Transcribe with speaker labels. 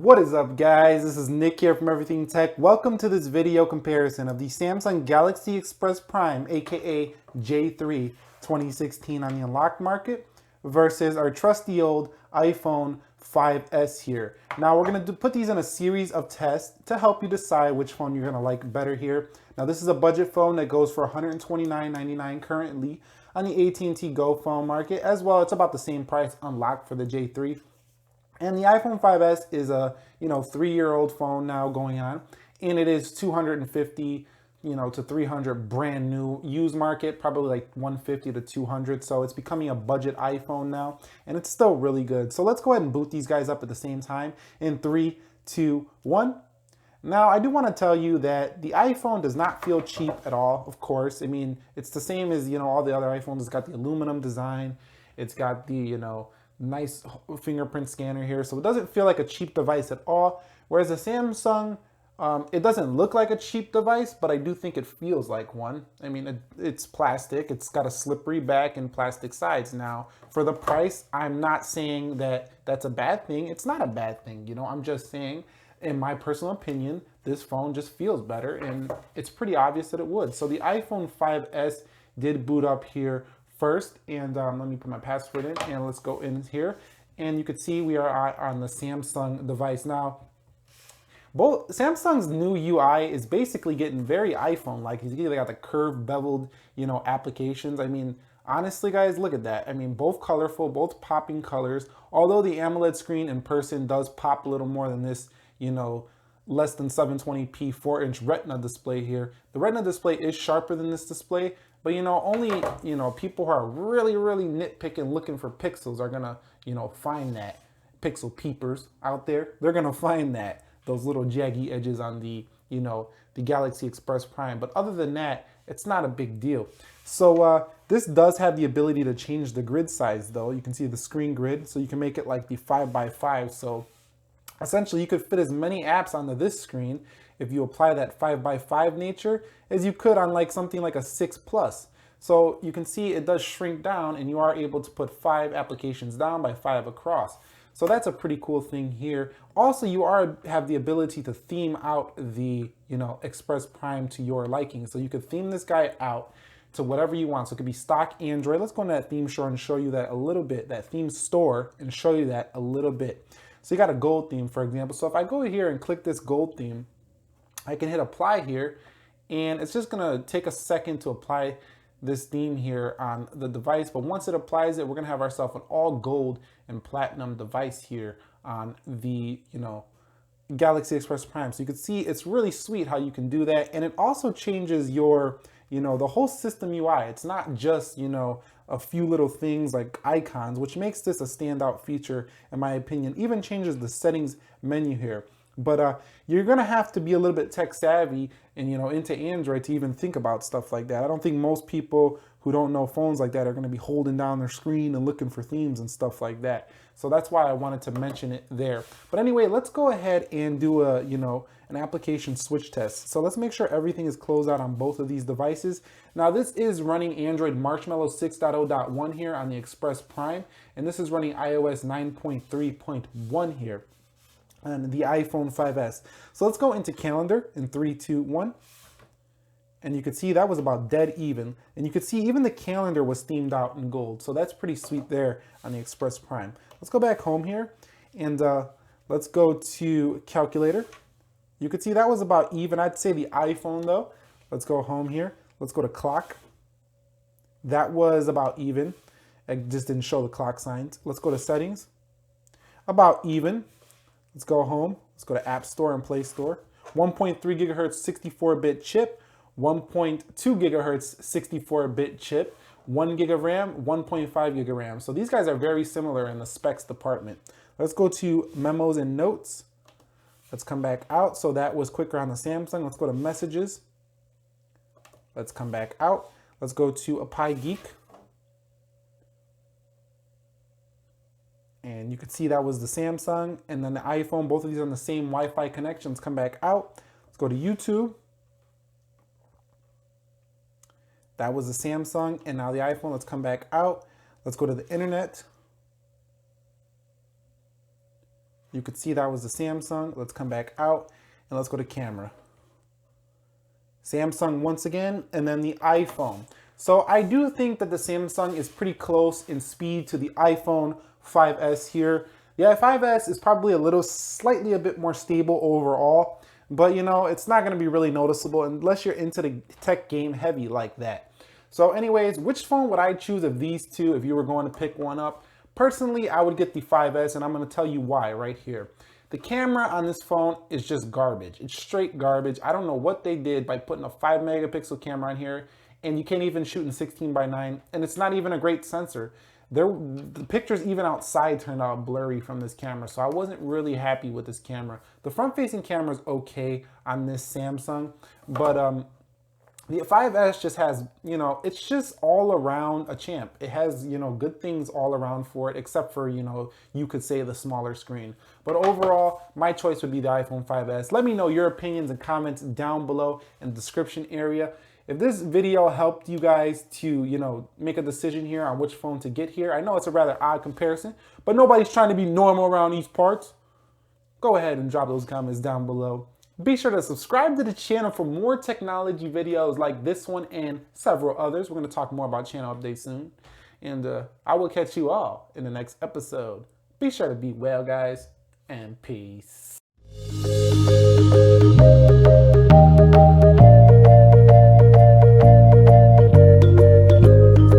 Speaker 1: What is up, guys? This is Nick here from Everything Tech. Welcome to this video comparison of the Samsung Galaxy Express Prime, aka J3 2016 on the unlocked market versus our trusty old iPhone 5S here. Now we're going to put these in a series of tests to help you decide which phone you're going to like better here. Now this is a budget phone that goes for $129.99 currently on the AT&T Go phone market. As well, it's about the same price unlocked for the J3. And the iPhone 5S is a 3-year-old phone now going on, and it is 250 to 300 brand new. Used market probably like 150 to 200. So it's becoming a budget iPhone now, and it's still really good. So let's go ahead and boot these guys up at the same time in 3, 2, 1. Now, I do want to tell you that the iPhone does not feel cheap at all, of course. I mean, it's the same as, all the other iPhones. It's got the aluminum design. It's got the, nice fingerprint scanner here. So it doesn't feel like a cheap device at all. Whereas the Samsung, it doesn't look like a cheap device, but I do think it feels like one. I mean, it's plastic. It's got a slippery back and plastic sides. Now, for the price, I'm not saying that that's a bad thing. It's not a bad thing. I'm just saying, in my personal opinion, this phone just feels better, and it's pretty obvious that it would. So the iPhone 5S did boot up here first, and let me put my password in, and let's go in here, and you can see we are on the Samsung device now. Both Samsung's new UI is basically getting very iPhone-like. They got the curved, beveled, applications. I mean, honestly, guys, look at that. I mean, both colorful, both popping colors. Although the AMOLED screen in person does pop a little more than this, less than 720p 4-inch Retina display here. The Retina display is sharper than this display, but only people who are really nitpicking, looking for pixels are gonna find that. Pixel peepers out there, they're gonna find that, those little jaggy edges on the the Galaxy Express Prime. But other than that, it's not a big deal. So this does have the ability to change the grid size, though. You can see the screen grid, so you can make it like the 5x5. So essentially, you could fit as many apps onto this screen if you apply that 5x5 nature as you could on like something like a 6 Plus. So you can see it does shrink down, and you are able to put 5 applications down by 5 across. So that's a pretty cool thing here. Also, you have the ability to theme out the Express Prime to your liking. So you could theme this guy out to whatever you want. So it could be stock Android. Let's go into that theme store and show you that a little bit, that theme store, and show you that a little bit. So you got a gold theme, for example. So if I go here and click this gold theme, I can hit apply here, and it's just gonna take a second to apply this theme here on the device. But once it applies it, we're gonna have ourselves an all gold and platinum device here on the Galaxy Express Prime. So you can see it's really sweet how you can do that, and it also changes your the whole system UI. It's not just a few little things like icons, which makes this a standout feature in my opinion. Even changes the settings menu here. But you're gonna have to be a little bit tech savvy and into Android to even think about stuff like that. I don't think most people who don't know phones like that are gonna be holding down their screen and looking for themes and stuff like that. So that's why I wanted to mention it there. But anyway, let's go ahead and do a an application switch test. So let's make sure everything is closed out on both of these devices. Now this is running Android Marshmallow 6.0.1 here on the Express Prime, and this is running iOS 9.3.1 here on the iPhone 5S. So let's go into calendar in 3, 2, 1. And you can see that was about dead even. And you can see even the calendar was themed out in gold. So that's pretty sweet there on the Express Prime. Let's go back home here, and let's go to calculator. You can see that was about even. I'd say the iPhone though. Let's go home here. Let's go to clock. That was about even. It just didn't show the clock signs. Let's go to settings. About even. Let's go home. Let's go to App Store and Play Store. 1.3 gigahertz 64-bit chip. 1.2 gigahertz 64-bit chip. 1 gig of RAM, 1.5 gig of RAM. So these guys are very similar in the specs department. Let's go to memos and notes. Let's come back out. So that was quicker on the Samsung. Let's go to messages. Let's come back out. Let's go to Appy Geek. And you can see that was the Samsung, and then the iPhone. Both of these are on the same Wi-Fi connection. Let's come back out. Let's go to YouTube. That was the Samsung, and now the iPhone. Let's come back out. Let's go to the internet. You could see that was the Samsung. Let's come back out and let's go to camera. Samsung once again, and then the iPhone. So I do think that the Samsung is pretty close in speed to the iPhone 5S here. The 5S is probably slightly a bit more stable overall, but you know, it's not gonna be really noticeable unless you're into the tech game heavy like that. So anyways, which phone would I choose of these two if you were going to pick one up? Personally, I would get the 5S, and I'm gonna tell you why right here. The camera on this phone is just garbage. It's straight garbage. I don't know what they did by putting a 5 megapixel camera on here, and you can't even shoot in 16:9, and it's not even a great sensor. The pictures even outside turned out blurry from this camera, so I wasn't really happy with this camera. The front-facing camera is okay on this Samsung, but the 5S just has, you know, it's just all around a champ. It has, you know, good things all around for it, except for, you know, you could say the smaller screen. But overall, my choice would be the iPhone 5S. Let me know your opinions and comments down below in the description area. If this video helped you guys to, you know, make a decision here on which phone to get here, I know it's a rather odd comparison, but nobody's trying to be normal around these parts. Go ahead and drop those comments down below. Be sure to subscribe to the channel for more technology videos like this one and several others. We're going to talk more about channel updates soon. And I will catch you all in the next episode. Be sure to be well, guys, and peace.